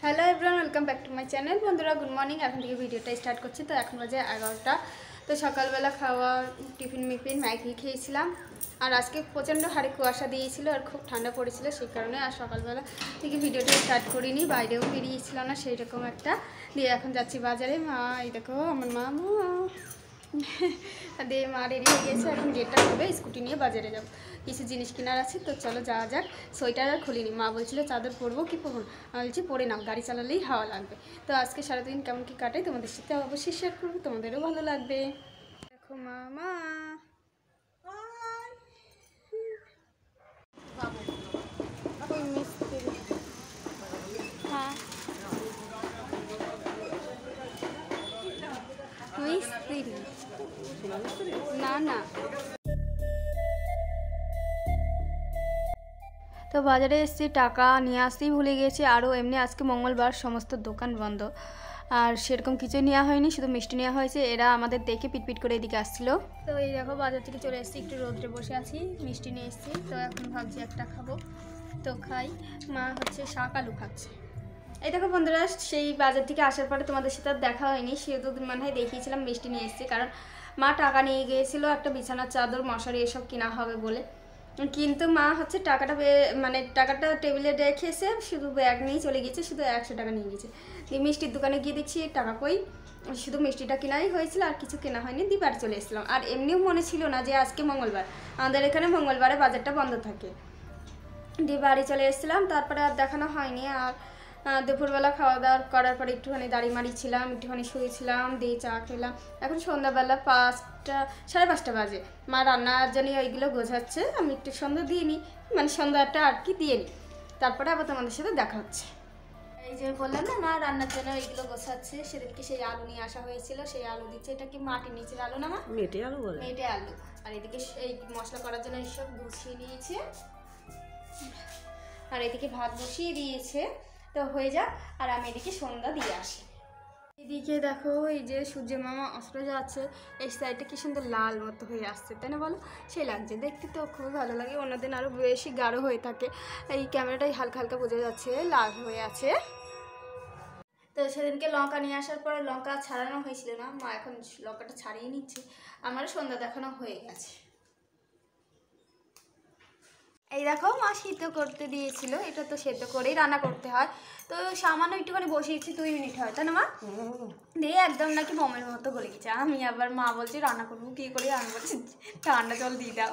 Hello everyone, welcome back to my channel. বন্ধুরা good morning. এখন থেকে ভিডিওটা স্টার্ট করছি। তো এখন বাজে 11টা। তো সকালবেলা খাওয়া টিফিন ম্যাগি খেয়েছিলাম। আর আজকে প্রচণ্ড হারে কুয়াশা দিয়েছিল আর খুব ঠান্ডা পড়েছিল, সেই কারণে আর সকালবেলা থেকে ভিডিওটা স্টার্ট করিনি। বাইরেও বেরিয়েছিল না সেই রকম একটা দিয়ে। এখন যাচ্ছি বাজারে। মা এই দেখো আমার মা দিয়ে মা রেডি হয়ে গিয়েছে। এখন গেটটা হবে, স্কুটি নিয়ে বাজারে যাবো, কিছু জিনিস কেনার আছে। তো চলো যাওয়া যাক। সোয়েটার আর খুলিনি। মা বলছিল চাদর পরবো কি পরবো, আমি বলছি পরে নাও, গাড়ি চালালেই হাওয়া লাগবে। তো আজকে সারাদিন কেমন কি কাটাই তোমাদের সাথে অবশ্যই শেয়ার করবো, তোমাদেরও ভালো লাগবে। দেখো মামা মিস্ত্রি, হ্যাঁ মিস্ত্রি না না। তো বাজারে এসেছি, টাকা নিয়ে আসতেই ভুলে গিয়েছি। আরও এমনি আজকে মঙ্গলবার, সমস্ত দোকান বন্ধ, আর সেরকম কিছুই নেওয়া হয়নি, শুধু মিষ্টি নেওয়া হয়েছে। এরা আমাদের দেখে পিটপিট করে এদিকে আসছিলো। তো এই দেখো বাজার থেকে চলে এসেছি, একটু রোদ্রে বসে আছি, মিষ্টি নিয়ে এসেছি। তো এখন ভাবছি একটা খাবো, তো খাই। মা হচ্ছে শাক আলু খাচ্ছে। এই দেখো বন্ধুরা, সেই বাজার থেকে আসার পরে তোমাদের সাথে আর দেখা হয়নি, সে দুদিন মনে হয় দেখিয়েছিলাম মিষ্টি নিয়ে এসেছি, কারণ মা টাকা নিয়ে গিয়েছিল একটা বিছানার চাদর মশারি এসব কেনা হবে বলে। কিন্তু মা হচ্ছে টাকাটা টেবিলে রেখেছে, শুধু ব্যাগ নিয়ে চলে গিয়েছে, শুধু 100 টাকা নিয়ে গিয়েছে। দিয়ে মিষ্টির দোকানে গিয়ে দেখছি টাকা কই, শুধু মিষ্টিটা কেনাই হয়েছিল, আর কিছু কেনা হয়নি। দিয়ে বাড়ি চলে এসেছিলাম। আর এমনিও মনে ছিল না যে আজকে মঙ্গলবার, আমাদের এখানে মঙ্গলবারে বাজারটা বন্ধ থাকে। দিয়ে বাড়ি চলে এসেছিলাম, তারপরে আর দেখানো হয়নি। আর দুপুরবেলা খাওয়া দাওয়া করার পরে একটুখানি দাড়ি মারিছিলাম, একটুখানি শুয়েছিলাম, দিয়ে চা খেলাম। এখন সন্ধ্যাবেলা 5:30 বাজে। মা রান্নার জন্য ওইগুলো গোছাচ্ছে, আমি একটু সন্ধ্যা দিয়ে নিই, সন্ধ্যাটা আর কি দিয়ে নিই, তারপরে আবার তোমাদের সাথে দেখা হচ্ছে। এই যে বললাম না, মা রান্নার জন্য এইগুলো গোছাচ্ছে। সেদিনকে সেই আলু নিয়ে আসা হয়েছিল, সেই আলু দিচ্ছে। এটা কি মাটির নিচের আলু না মা? মেটে আলু বলে, মেটে আলু। আর এদিকে এই মশলা করার জন্য এইসব গুছিয়ে নিয়েছে, আর এদিকে ভাত বসিয়ে দিয়েছে। তো হয়ে যাক, আর আমি এদিকে সন্ধ্যা দিয়ে আসি। এদিকে দেখো এই যে সূর্য মামা অস্ত যাচ্ছে, এই সাইডটা কি সুন্দর লাল মতো হয়ে আসছে, তাই না বলো? সেই লাগছে দেখতে, তো খুবই ভালো লাগে। অন্যদিন আরও বেশি গাঢ় হয়ে থাকে, এই ক্যামেরাটাই হালকা হালকা বোঝা যাচ্ছে লাল হয়ে আছে। তো সেদিনকে লঙ্কা নিয়ে আসার পরে লঙ্কা ছাড়ানো হয়েছিল না, মা এখন লঙ্কাটা ছাড়িয়ে নিচ্ছে। আমারও সন্ধ্যা দেখানো হয়ে গেছে। এই দেখো মা সিদ্ধ করতে দিয়েছিল, এটা তো সেদ্ধ করেই রান্না করতে হয়। তো সামান্য একটুখানি বসিয়েছি, 2 মিনিট হয়, তাই না মা? দিয়ে একদম নাকি মোমের মতো গলে গেছে। আমি আবার মা বলছি রান্না করবো কী করে, আমি বলছি ঠান্ডা জল দিয়ে দাও।